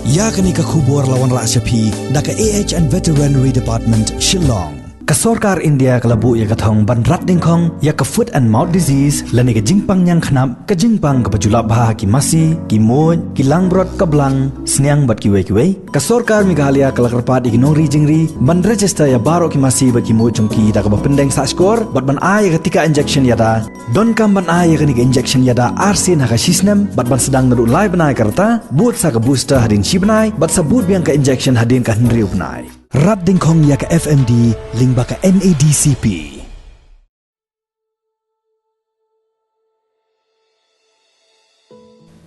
Yakani ka khubor lawan Rashapi daka AH and Veterinary Department Shillong. Kasorkar India kalabu ya kathong ban rat dingkhong ya ka foot and mouth disease lani ka jingpang nyang khnap ka jingpang ka pajula bha ki masi ki moj ki langbrot ka blang snyang bat ki we kasorkar Meghalaya kalakarpat ignori jingri ban register ya baro ki masi ba ki moj chungki da ka pendeng sa skor bat ban ay ka tika injection yada don kam ban ay ka ni injection yada arsin ha ka sisnem bat ban sedang nadu lai banai karta but sa ka booster hadin shibnai bat sabut biang ka injection hadin ka hnriu banai Rat dingkhong ya ka FMD, Lyngba ka NADCP.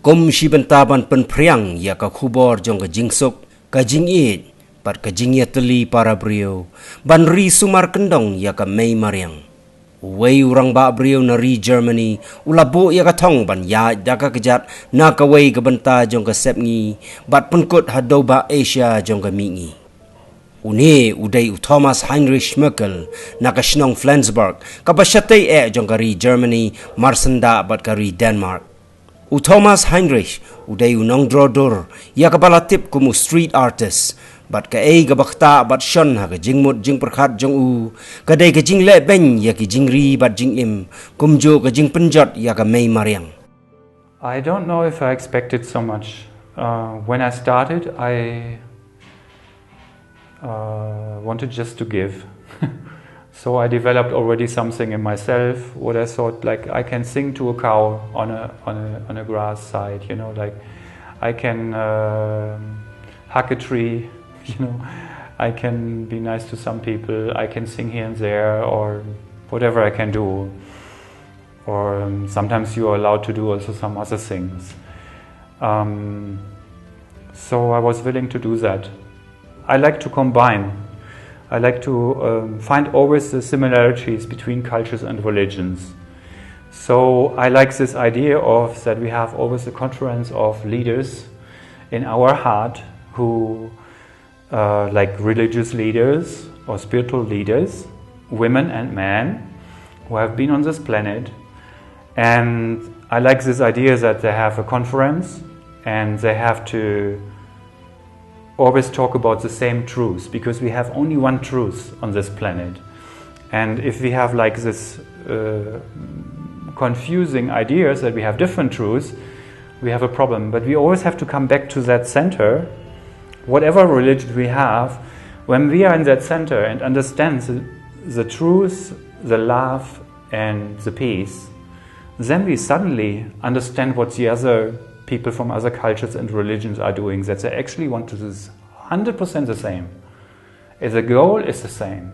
Kum shibentaban penpriang ya ka khubor jong ka jingsuk, ka jing Ïaid, pat ka jing ya Tylli para brio, ban ri sumar kendong ya ka Mei Mariang. Wei urang ba brio na ri Germany, ulabo ya ka thong ban Ïaid da ka Kjat na ka wei ka benta jong ka sepngi, bat penkut hadoba Asia jong ka mingi. Uni udai Thomas Heinrich Merkel nakashnong Flensburg kapashatay jong kari Germany marsanda bat kari Denmark. Thomas Heinrich udai Nong drodor ya kapalatip kumu street artist bat ka gabakta bat shon ha ka jingmut jing perkhat jong u kadai ka jing le ben ya ki jingri bat jing im kumjo ka jing penjot ya ka Mei Mariang. I don't know if I expected so much. When I started, I wanted just to give. So I developed already something in myself. What I thought, like I can sing to a cow on a grass side, you know, like I can hug a tree, you know, I can be nice to some people, I can sing here and there, or whatever I can do. Or sometimes you are allowed to do also some other things. So I was willing to do that. I like to combine. I like to find always the similarities between cultures and religions. So I like this idea of that we have always a conference of leaders in our heart who like religious leaders or spiritual leaders, women and men who have been on this planet. And I like this idea that they have a conference and they have to always talk about the same truth, because we have only one truth on this planet. And if we have like this confusing ideas that we have different truths, we have a problem. But we always have to come back to that center, whatever religion we have. When we are in that center and understand the truth, the love and the peace, then we suddenly understand what the other people from other cultures and religions are doing, that they actually want to do 100% the same. The goal is the same.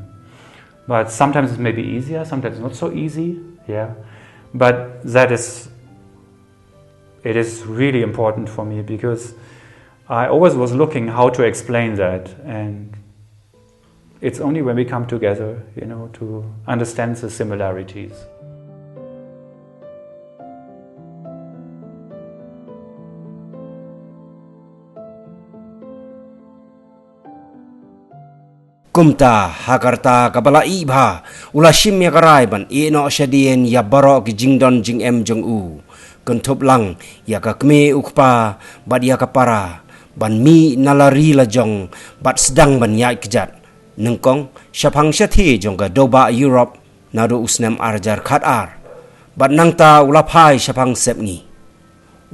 But sometimes it may be easier, sometimes not so easy, yeah. But it is really important for me, because I always was looking how to explain that, and it's only when we come together, you know, to understand the similarities. Kumta hakarta kabala ibha ulashim ya karai ban ino shadien ya baro ki jingdon jing em jong u kentup lang ya ka kme ukpa bad ya kapara ban mi nalari la jong bat sedang ban Ïaid Kjat nengkong syapang syati jong ka doba Europe nado usnem arjar khat ar bat nangta ulapai syapang sepni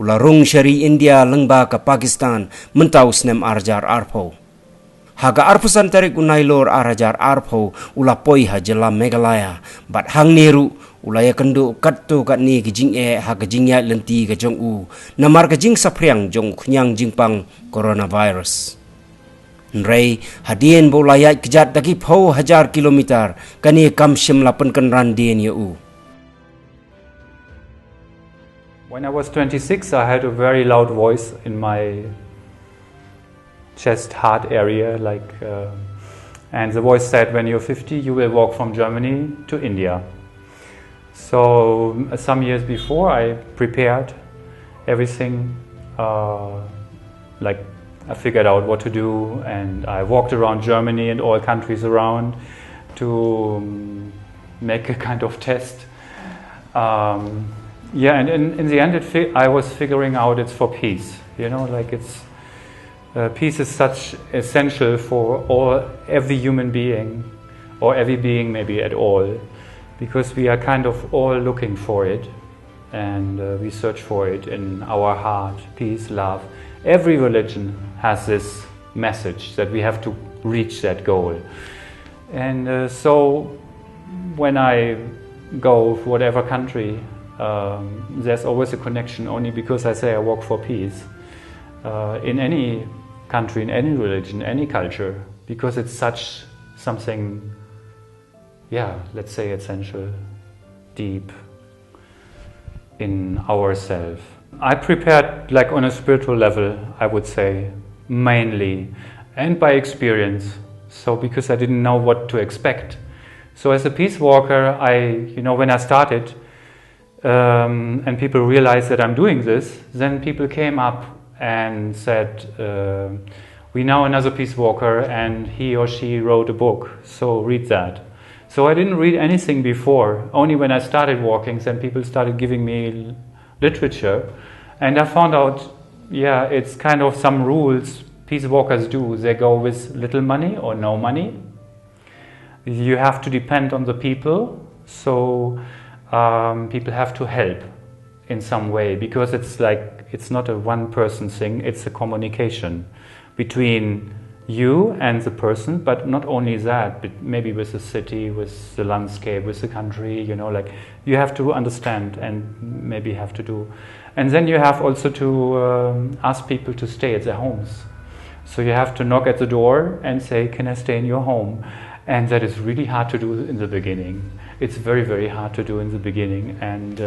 ularung syari India Lyngba ka Pakistan mentau usnem arjar arpo Haga arpusan tarik unai lor arajar arpo ulapoi hajela Meghalaya bat hang neru ulaya kendu katto kat ni kijing haga jing Ïaid lenti ka jong u namar ka jing sapriang jong khunyang jingpang coronavirus. Nrei hadien bo Ïaid Kjat daki pho 1000 kilometer kani kam shimla penkan randien ya u. When I was 26, I had a very loud voice in my chest, heart area, and the voice said, when you're 50, you will walk from Germany to India. So some years before, I prepared everything, like I figured out what to do, and I walked around Germany and all countries around to make a kind of test. Yeah, and in the end, I was figuring out it's for peace, you know, like Peace is such essential for every human being, or every being maybe at all, because we are kind of all looking for it, and we search for it in our heart, peace, love. Every religion has this message that we have to reach that goal. And so when I go to whatever country, there's always a connection, only because I say I walk for peace. In any country, in any religion, any culture, because it's such something, let's say essential, deep in ourselves. I prepared like on a spiritual level, I would say, mainly, and by experience. So because I didn't know what to expect. So as a peace walker, when I started, and people realized that I'm doing this, then people came up and said, we know another peace walker and he or she wrote a book, so read that. So I didn't read anything before. Only when I started walking, then people started giving me literature. And I found out, it's kind of some rules peace walkers do. They go with little money or no money. You have to depend on the people. So people have to help in some way, because it's not a one-person thing, it's a communication between you and the person, but not only that, but maybe with the city, with the landscape, with the country, you have to understand and maybe have to do. And then you have also to ask people to stay at their homes. So you have to knock at the door and say, can I stay in your home? And that is really hard to do in the beginning. It's very, very hard to do in the beginning. And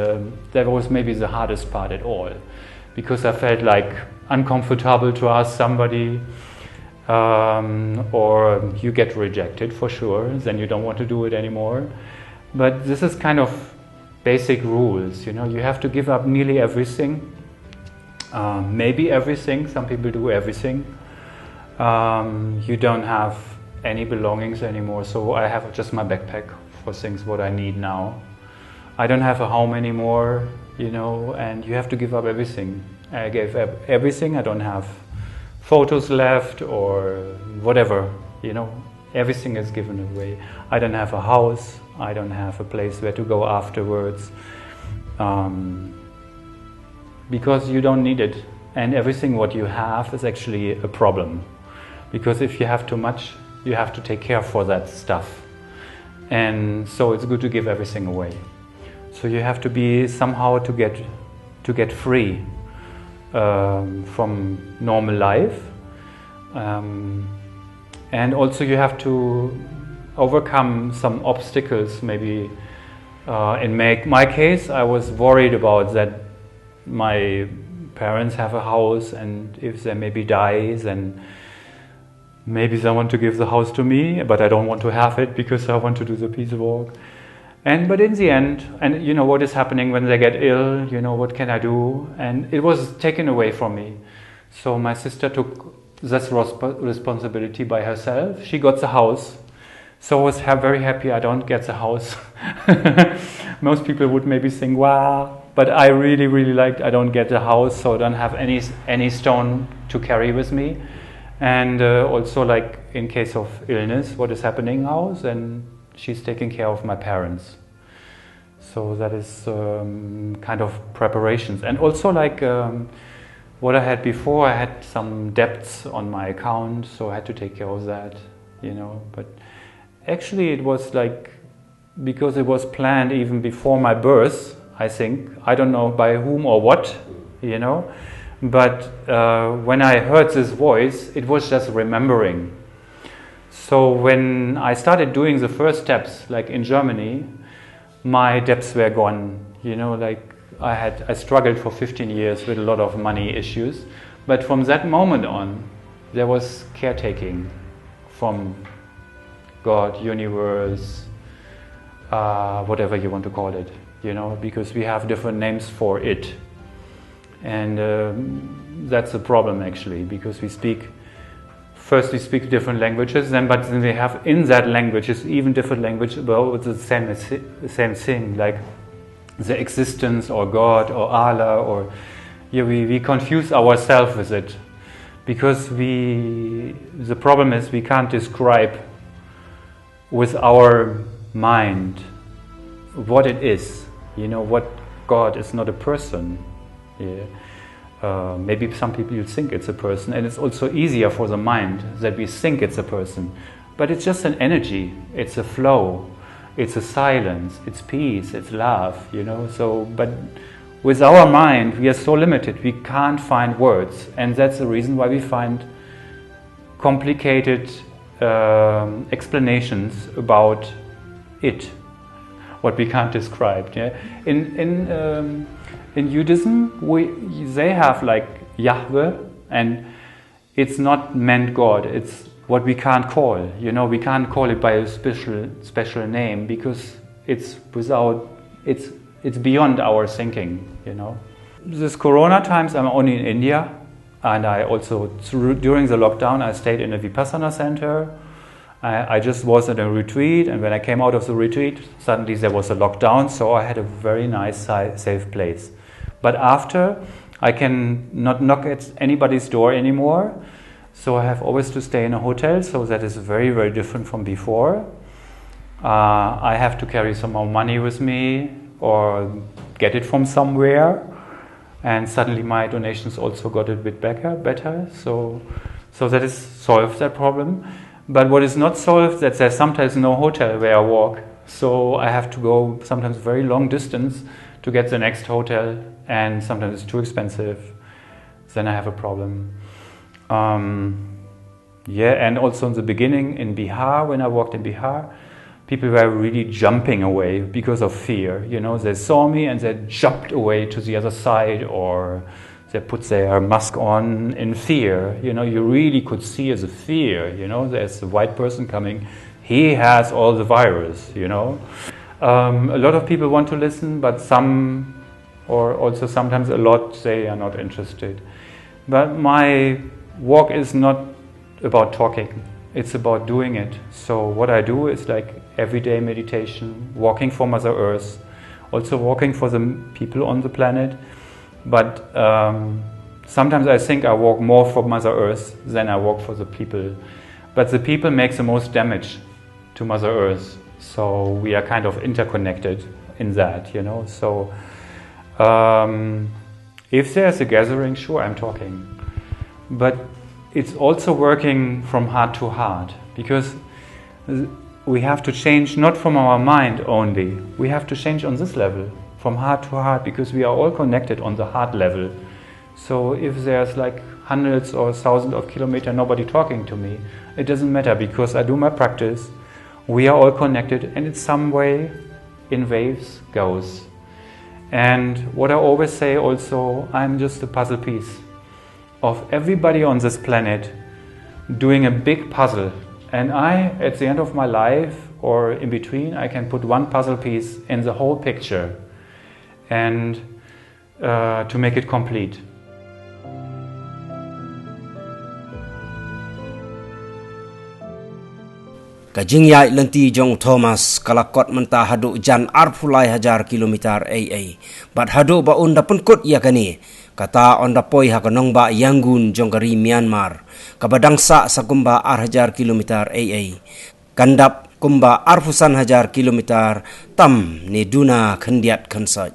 that was maybe the hardest part at all, because I felt like uncomfortable to ask somebody, or you get rejected for sure, then you don't want to do it anymore. But this is kind of basic rules, you have to give up nearly everything, maybe everything. Some people do everything. You don't have any belongings anymore, so I have just my backpack for things what I need now. I don't have a home anymore, and you have to give up everything. I gave up everything. I don't have photos left or whatever, everything is given away. I don't have a house, I don't have a place where to go afterwards, because you don't need it, and everything what you have is actually a problem, because if you have too much, you have to take care for that stuff, and so it's good to give everything away. So you have to be somehow to get free from normal life, and also you have to overcome some obstacles. Maybe in my case, I was worried about that my parents have a house, and if they maybe dies, and maybe they want to give the house to me, but I don't want to have it because I want to do the peace walk. But in the end, and what is happening when they get ill, what can I do? And it was taken away from me. So my sister took this responsibility by herself. She got the house. So I was very happy I don't get the house. Most people would maybe think, wow, but I really, really liked I don't get the house, so I don't have any stone to carry with me. And also, like in case of illness, what is happening now, then she's taking care of my parents. So that is kind of preparations. And also like what I had before, I had some debts on my account, so I had to take care of that, But actually it was like, because it was planned even before my birth, I think. I don't know by whom or what, But when I heard this voice, it was just remembering. So when I started doing the first steps, like in Germany, my debts were gone. I struggled for 15 years with a lot of money issues. But from that moment on, there was caretaking from God, universe, whatever you want to call it, because we have different names for it. And that's a problem actually, because we speak different languages, but then we have in that languages even different language about the same thing, like the existence or God or Allah, or we confuse ourselves with it, because the problem is we can't describe with our mind what it is. What God is not a person. Yeah. Maybe some people think it's a person, and it's also easier for the mind that we think it's a person. But it's just an energy, it's a flow, it's a silence, it's peace, it's love, but with our mind we are so limited, we can't find words, and that's the reason why we find complicated explanations about it, what we can't describe. Yeah? In Judaism, they have like Yahweh, and it's not meant God, it's what we can't call. We can't call it by a special name, because it's beyond our thinking. This Corona times, I'm only in India, and I also during the lockdown I stayed in a Vipassana center. I just was at a retreat, and when I came out of the retreat, suddenly there was a lockdown, so I had a very nice, safe place. But after, I can not knock at anybody's door anymore, so I have always to stay in a hotel, so that is very, very different from before. I have to carry some more money with me, or get it from somewhere, and suddenly my donations also got a bit better, so that is solved, that problem. But what is not solved, that there's sometimes no hotel where I walk. So I have to go sometimes very long distance to get the next hotel, and sometimes it's too expensive. Then I have a problem. And also in the beginning in Bihar, when I walked in Bihar, people were really jumping away because of fear. They saw me and they jumped away to the other side, or they put their mask on in fear. You really could see as a fear. There's a white person coming. He has all the virus. A lot of people want to listen, but some, or also sometimes a lot, they are not interested. But my walk is not about talking. It's about doing it. So what I do is like everyday meditation, walking for Mother Earth, also walking for the people on the planet. But sometimes I think I walk more for Mother Earth than I walk for the people. But the people make the most damage to Mother Earth. So we are kind of interconnected in that, So if there's a gathering, sure, I'm talking. But it's also working from heart to heart, because we have to change not from our mind only. We have to change on this level, from heart to heart, because we are all connected on the heart level. So if there's like hundreds or thousands of kilometers nobody talking to me, it doesn't matter, because I do my practice. We are all connected, and in some way, in waves, goes. And what I always say also, I'm just a puzzle piece of everybody on this planet doing a big puzzle. And I, at the end of my life, or in between, I can put one puzzle piece in the whole picture, and to make it complete. Kajing Ïaid lenti jong Thomas kalakot mentah haduk jan arpulai hajar kilometer but haduk ba unda penkut ya kani kata onda poi ha Nongba Yangon jong kari Myanmar kabadangsa sakumba hajar kilometer kandap kumba arfusan hajar kilometer tam ni duna khendiat khansaj.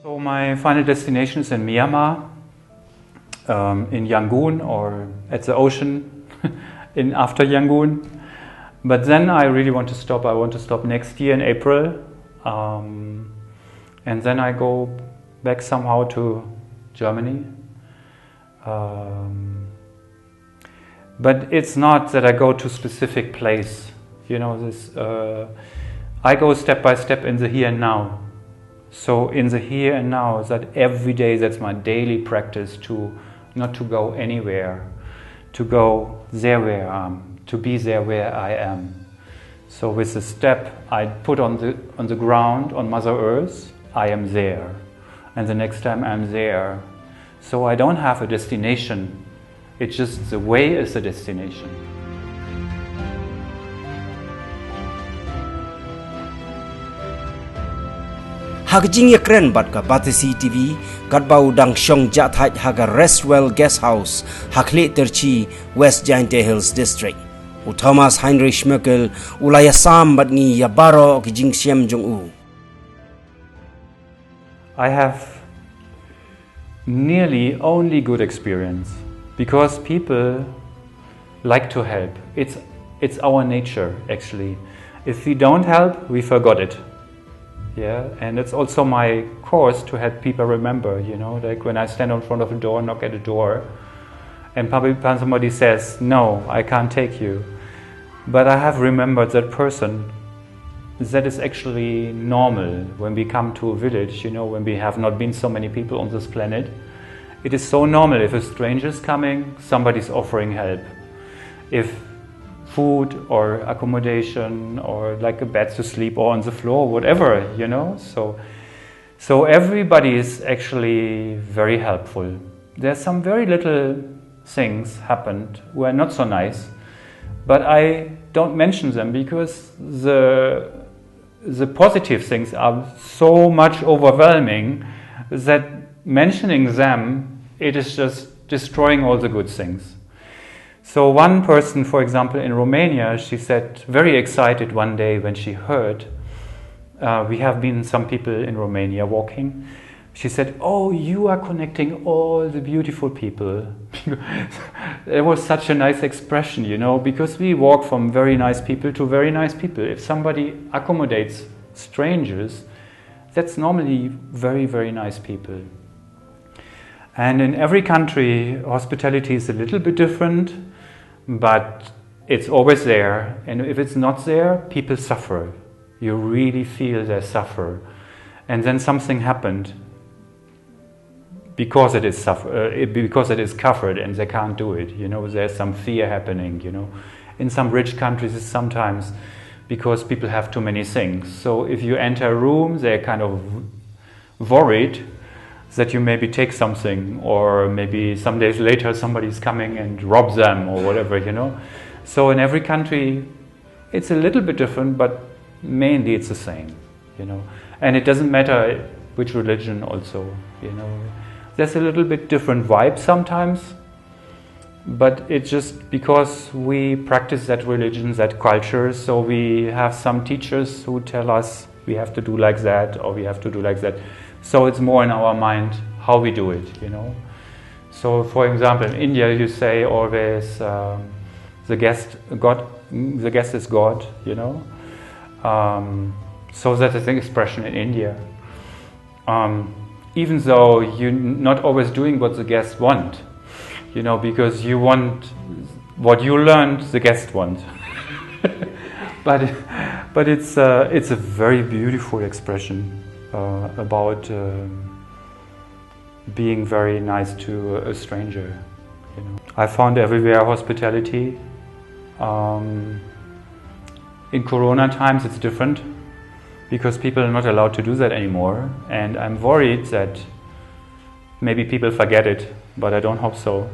So my final destination is in Myanmar. In Yangon, or at the ocean in after Yangon. But then I really want to stop. I want to stop next year in April, and then I go back somehow to Germany. But it's not that I go to a specific place. I go step by step in the here and now. So in the here and now, that every day, that's my daily practice, to not to go anywhere, to go there where I am, to be there where I am. So with the step I put on the ground, on Mother Earth, I am there. And the next time I'm there. So I don't have a destination. It's just the way is the destination. hak jing yakren bat ka batisi TV kat bau dang shong ja thai haga Restwell Guest House hakle terchi West Giant Hills District u Thomas Heinrich Schmöckel ulaya sam bat ngi ya baro ki jing siam jong u. I have nearly only good experience because people like to help. It's our nature actually. If we don't help, we forgot it. Yeah, and it's also my course to help people remember, you know, like when I stand in front of a door, knock at a door, and probably somebody says, no, I can't take you. But I have remembered that person. That is actually normal when we come to a village, you know, when we have not been so many people on this planet. It is so normal if a stranger is coming, somebody's offering help. If food or accommodation or like a bed to sleep or on the floor, whatever, you know. So everybody is actually very helpful. There's some very little things happened were not so nice, but I don't mention them because the positive things are so much overwhelming that mentioning them, it is just destroying all the good things. So one person, for example, in Romania, she said, very excited one day when she heard, we have been some people in Romania walking, she said, oh, you are connecting all the beautiful people. It was such a nice expression, you know, because we walk from very nice people to very nice people. If somebody accommodates strangers, that's normally very, very nice people. And in every country, hospitality is a little bit different, but it's always there. And if it's not there, people suffer. You really feel they suffer. And then something happened. Because it is covered and they can't do it, you know, there's some fear happening, you know. In some rich countries it's sometimes because people have too many things. So if you enter a room, they're kind of worried that you maybe take something, or maybe some days later somebody's coming and robs them or whatever, you know. So in every country it's a little bit different, but mainly it's the same, you know. And it doesn't matter which religion also, you know. There's a little bit different vibe sometimes, but it's just because we practice that religion, that culture, so we have some teachers who tell us we have to do like that or we have to do like that. So it's more in our mind how we do it, you know. So for example, in India you say always the guest is God, you know. So that is the expression in India. Even though you're not always doing what the guests want, you know, because you want what you learned, the guest want. but it's a very beautiful expression about being very nice to a stranger. You know, I found everywhere hospitality. In Corona times, it's different, because people are not allowed to do that anymore, and I'm worried that maybe people forget it, but I don't hope so.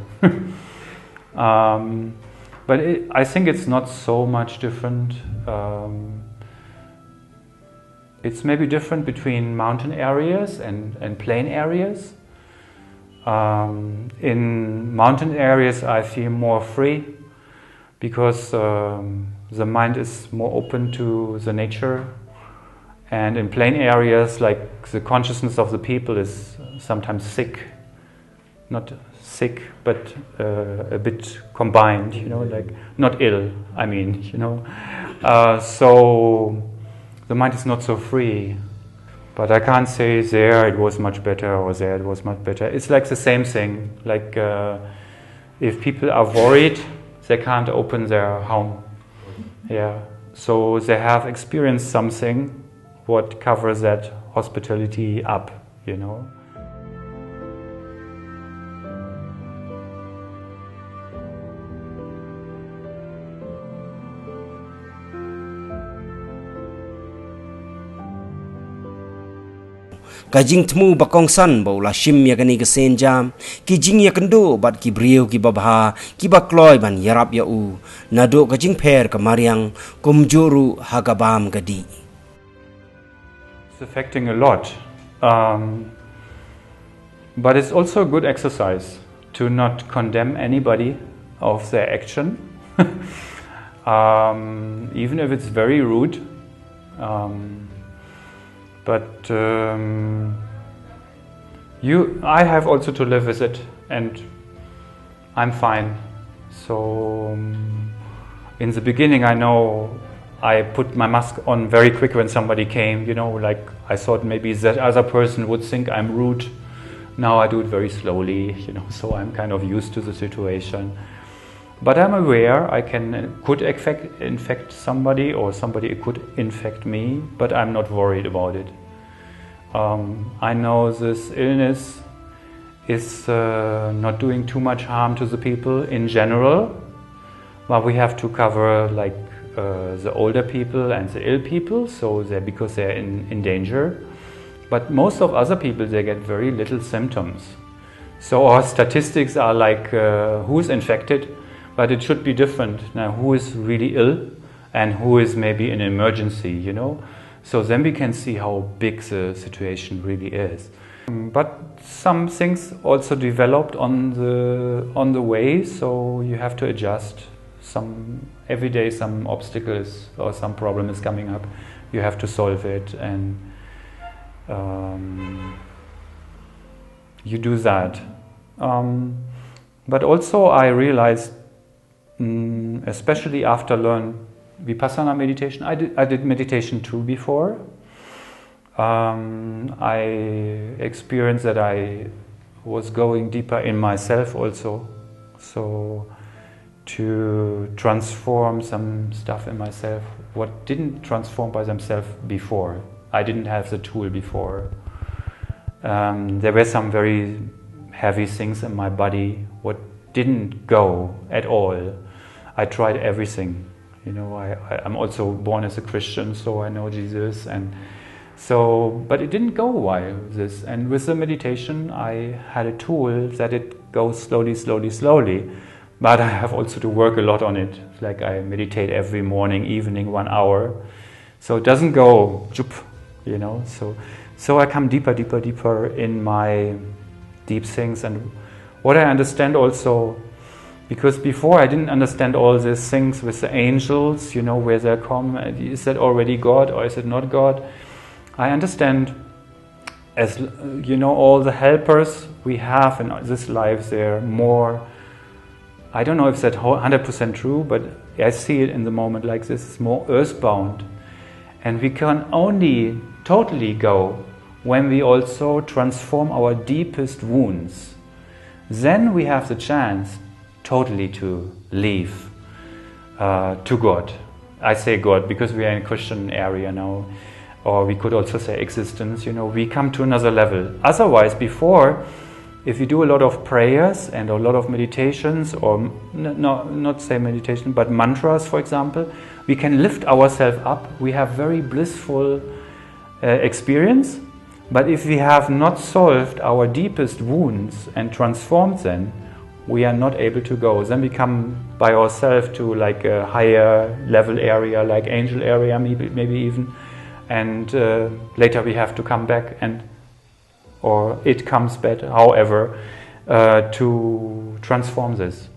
But I think it's not so much different. It's maybe different between mountain areas and plain areas. In mountain areas I feel more free, because the mind is more open to the nature. And in plain areas, like, the consciousness of the people is sometimes sick. Not sick, but a bit combined, you know, like, not ill, I mean, you know. So the mind is not so free. But I can't say there it was much better or there it was much better. It's like the same thing. Like, if people are worried, they can't open their home. Yeah. So they have experienced something what covers that hospitality up, you know. Kajing temu bakong san bau la shim ya kani kesen jam ki jing ya kendo bat ki brio ki babha ki bakloi ban yarap ya u nado kajing per kamariang kumjuru hagabam gadi. It's affecting a lot. But it's also a good exercise to not condemn anybody of their action, even if it's very rude. I have also to live with it, and I'm fine. So in the beginning, I know I put my mask on very quick when somebody came, like I thought maybe that other person would think I'm rude. Now I do it very slowly, so I'm kind of used to the situation. But I'm aware I could infect somebody, or somebody could infect me, but I'm not worried about it. I know this illness is not doing too much harm to the people in general, but we have to cover like the older people and the ill people, because they're in danger. But most of other people, they get very little symptoms. So our statistics are like who's infected, but it should be different. Now, who is really ill and who is maybe in emergency, So then we can see how big the situation really is. But some things also developed on the way, so you have to adjust. Every day some obstacles or some problem is coming up. You have to solve it, and you do that. But also I realized, especially after learning Vipassana meditation, I did meditation too before. I experienced that I was going deeper in myself also, so to transform some stuff in myself what didn't transform by themselves before. I didn't have the tool before. There were some very heavy things in my body what didn't go at all. I tried everything. I'm also born as a Christian, so I know Jesus, but it didn't go while this. And with the meditation, I had a tool that it goes slowly. But I have also to work a lot on it. Like I meditate every morning, evening, 1 hour. So it doesn't go, So I come deeper in my deep things. And what I understand also, because before I didn't understand all these things with the angels, where they come, is that already God or is it not God? I understand, as all the helpers we have in this life, they're more, I don't know if that's 100% true, but I see it in the moment like this, it's more earthbound. And we can only totally go when we also transform our deepest wounds. Then we have the chance totally to leave to God. I say God because we are in a Christian area now, or we could also say existence. We come to another level. Otherwise, before, if you do a lot of prayers and a lot of meditations, or not say meditation, but mantras, for example, we can lift ourselves up. We have very blissful experience. But if we have not solved our deepest wounds and transformed them, we are not able to go. Then we come by ourselves to like a higher level area, like angel area, maybe even, and later we have to come back, or it comes back, however, to transform this.